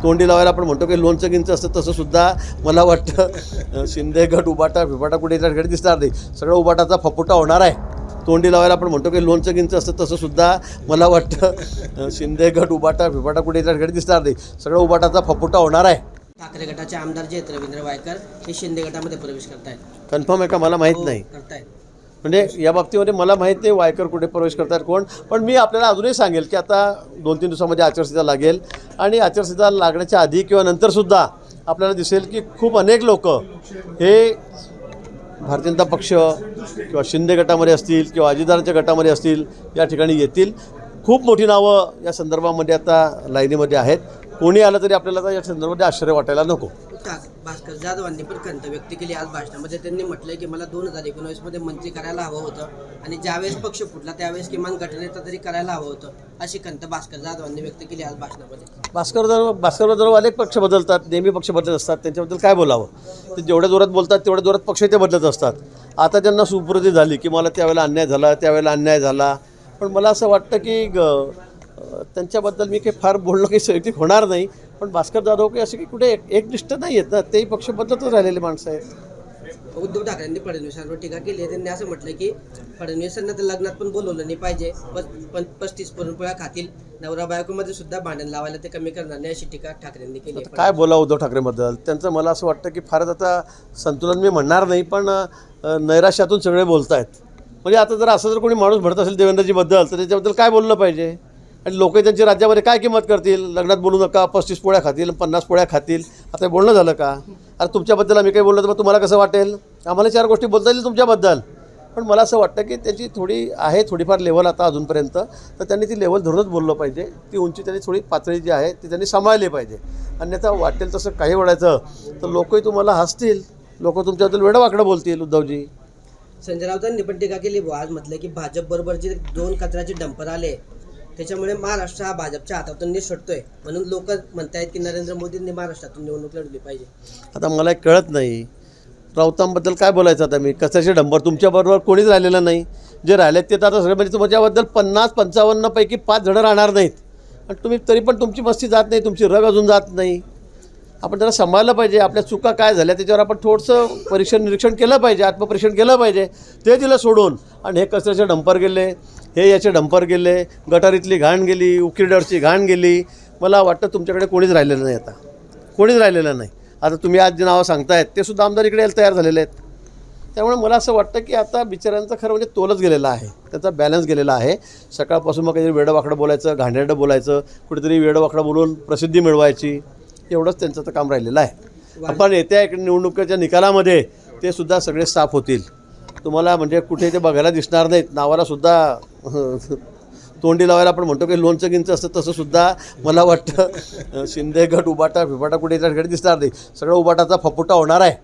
तोंडी लावायला आपण म्हणतो की लोणचं गिंचं असतं, तसं सुद्धा मला वाटतं शिंदे गट उबाटा फिबाटा कुठे त्या ठिकाणी दिसणार नाही. सगळं उबाटाचा फपुटा होणार आहे. तोंडी लावायला आपण म्हणतो की लोणचं गिंचं असतं, तसं सुद्धा मला वाटतं शिंदे गट उबाटा फिबाटा कुठे त्या ठिकाणी दिसणार नाही. सगळं उबाटाचा फपुटा होणार आहे. ठाकरे गटाचे आमदार जे आहेत रवींद्र वायकर हे शिंदे गटामध्ये प्रवेश करतायत. कन्फर्म आहे का? मला माहीत नाही. करतायत म्हणजे या बाबतीमध्ये मला माहीत नाही वायकर कुठे प्रवेश करतात कोण. पण मी आपल्याला अजूनही सांगेल की आता 2-3 दिवसामध्ये आचारसंहिता लागेल आणि आचारसंहिता लागण्याच्या आधी किंवा नंतरसुद्धा आपल्याला दिसेल की खूप अनेक लोक हे भारतीय जनता पक्ष किंवा शिंदे गटामध्ये असतील किंवा अजितदादांच्या गटामध्ये असतील या ठिकाणी येतील. खूप मोठी नावं या संदर्भामध्ये आता लाईनीमध्ये आहेत. कोणी आलं तरी आपल्याला या संदर्भामध्ये आश्चर्य वाटायला नको. भास्कर जाधवांनी पण खंत व्यक्त केली आज भाषणामध्ये. त्यांनी म्हटलंय की मला 2019 मंत्री करायला हवं होतं आणि ज्यावेळेस पक्ष फुटला त्यावेळेस किमान गटनेता तरी करायला हवं होतं, अशी खंत भास्कर जाधवांनी व्यक्त केली आज भाषणामध्ये. भास्कर जाधव अनेक पक्ष बदलतात, नेहमी पक्ष बदलत असतात. त्यांच्याबद्दल काय बोलावं? ते जेवढ्या जोरात बोलतात तेवढ्या जोरात पक्ष ते बदलत असतात. आता त्यांना सुप्रती झाली की मला त्यावेळेला अन्याय झाला, त्यावेळेला अन्याय झाला. पण मला असं वाटतं की त्यांच्याबद्दल मी काही फार बोलणं काही सैतिक होणार नाही. पण भास्कर जाधव काही असे की कुठे एकनिष्ठ नाही आहेत ना, तेही पक्ष बदलतच राहिलेले माणसं आहेत. उद्धव ठाकरेंनी फडणवीसांवर टीका केली आहे. त्यांनी असं म्हटलं की फडणवीसांना तर लग्नात पण बोलवलं नाही पाहिजे, 35 पुरणपोळ्या खातील, नवरा बायकोमध्ये सुद्धा भांडण लावायला ते कमी करणार नाही, अशी टीका ठाकरेंनी केली. काय बोला उद्धव ठाकरेबद्दल? त्यांचं मला असं वाटतं की फारच आता संतुलन मी म्हणणार नाही, पण नैराश्यातून सगळे बोलत आहेत. म्हणजे आता जर असं जर कोणी माणूस म्हणत असेल देवेंद्रजीबद्दल तर त्याच्याबद्दल काय बोललं पाहिजे? आणि लोक त्यांची राज्यामध्ये काय किंमत करतील? लग्नात बोलू नका, 35 पोळ्या खातील, 50 पोळ्या खातील. आता बोलणं झालं का? अरे तुमच्याबद्दल आम्ही काही बोललो तर मग तुम्हाला कसं वाटेल? आम्हाला 4 गोष्टी बोलता येईल तुमच्याबद्दल. पण मला असं वाटतं की त्याची थोडीफार लेवल आता अजूनपर्यंत, तर त्यांनी ती लेवल धरूनच बोललं पाहिजे. ती उंची त्यांनी थोडी पातळी जी आहे ती त्यांनी सांभाळली पाहिजे. अन्यथा वाटेल तसं काही वडायचं तर लोकही तुम्हाला हसतील, लोक तुमच्याबद्दल वेडंवाकडं बोलतील. उद्धवजी संजय राऊतांनी पण टीका केली. आज म्हटलं की भाजप बरोबर जे 2 कचऱ्याचे डंपर आले त्याच्यामुळे महाराष्ट्र हा भाजपच्या हातातून निसटतोय, म्हणून लोक म्हणतायत की नरेंद्र मोदींनी महाराष्ट्रातून निवडणूक लढवली पाहिजे. आता मला कळत नाही राऊतांबद्दल काय बोलायचं. आता मी कशाचे डंबर? तुमच्याबरोबर कोणीच राहिलेलं नाही. जे राहिलेत ते तर आता सगळे म्हणजे तुमच्याबद्दल 50-55 पैकी 5 जणं राहणार नाहीत. आणि तुम्ही तरी पण तुमची मस्ती जात नाही, तुमची रग अजून जात नाही. आपण त्याला सांभाळलं पाहिजे. आपल्या चुका काय झाल्या त्याच्यावर आपण थोडंसं निरीक्षण केलं पाहिजे, आत्मपरीक्षण केलं पाहिजे. ते दिलं सोडून आणि हे कचऱ्याचे डंपर गेले, हे याचे डंपर गेले, गटारीतली घाण गेली, उकिरड्यावरची घाण गेली. मला वाटतं तुमच्याकडे कोणीच राहिलेलं नाही. आता कोणीच राहिलेलं नाही. आता तुम्ही आज जे नावं सांगतायत ते सुद्धा आमदार इकडे यायला तयार झालेले आहेत. त्यामुळे मला असं वाटतं की आता बिचाऱ्यांचा खरं म्हणजे तोलच गेलेला आहे, त्याचा बॅलन्स गेलेला आहे. सकाळपासून मग काहीतरी वेडंवाकडं बोलायचं, घाणेरडं बोलायचं, कुठेतरी वेडंवाकडं बोलून प्रसिद्धी मिळवायची, एवढंच त्यांचं तर काम राहिलेलं आहे. आपण येत्या निवडणुकीच्या निकालामध्ये ते सुद्धा सगळे साफ होतील. तुम्हाला म्हणजे कुठे ते बघायला दिसणार नाहीत. नावाला सुद्धा तोंडी लावायला आपण म्हणतो की लोणचं गिंचं असतं, तसं सुद्धा मला वाटतं शिंदे गट उबाटा फिबाटा कुठे त्या ठिकाणी दिसणार नाही. सगळं उबाटाचा फपुटा होणार आहे.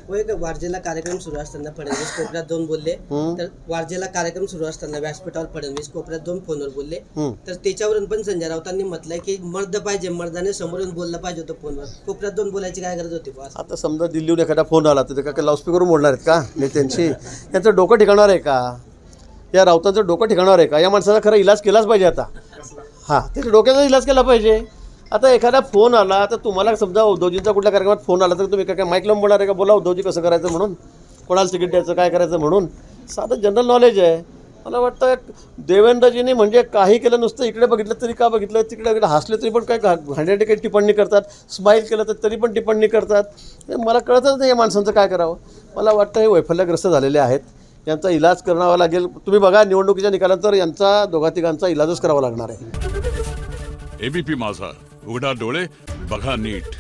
वारजेला कार्यक्रम सुरू असताना फडणवीस कोपऱ्यात जाऊन बोलले, तर वारजेला कार्यक्रम सुरू असताना व्यासपीठावर फडणवीस कोपऱ्यात जाऊन फोनवर बोलले. तर त्याच्यावरून पण संजय राऊतांनी म्हटलंय की मर्द पाहिजे, मर्दाने समोरून बोललं पाहिजे होतं फोनवर. कोपऱ्यात जाऊन बोलायची काय गरज होती? आता समजा दिल्लीहून एखादा फोन आला तर ते काय लाऊडस्पीकरवरून बोलणार आहेत का नेत्यांशी? यांचं डोकं ठिकाणार आहे का? या राऊतांचं डोकं ठिकाणार आहे का? या माणसाचा खरं इलाज केलाच पाहिजे आता. त्याच्या डोक्याचा इलाज केला पाहिजे. आता एखादा फोन आला तर तुम्हाला समजा उद्धवजींचा कुठल्या कार्यक्रमात फोन आला तर तुम्ही काय माईक लावून बोलणार आहे का? बोला उद्धवजी कसं करायचं म्हणून, कोणाला तिकीट द्यायचं, काय करायचं म्हणून. साधं जनरल नॉलेज आहे. मला वाटतं देवेंद्रजींनी म्हणजे काही केलं, नुसतं इकडे बघितलं तरी का बघितलं, तिकडे हसले तरी पण काय घाणेरडे काही टिप्पणी करतात, स्माईल केलं तर तरी पण टिप्पणी करतात. मला कळतच नाही या माणसांचं काय करावं. मला वाटतं हे वैफल्यग्रस्त झालेले आहेत. यांचा इलाज करावा लागेल. तुम्ही बघा निवडणुकीच्या निकालानंतर यांचा दोघा-तिघांचा इलाजच करावा लागणार आहे. एबीपी माझा, उघडा डोळे बघा नीट.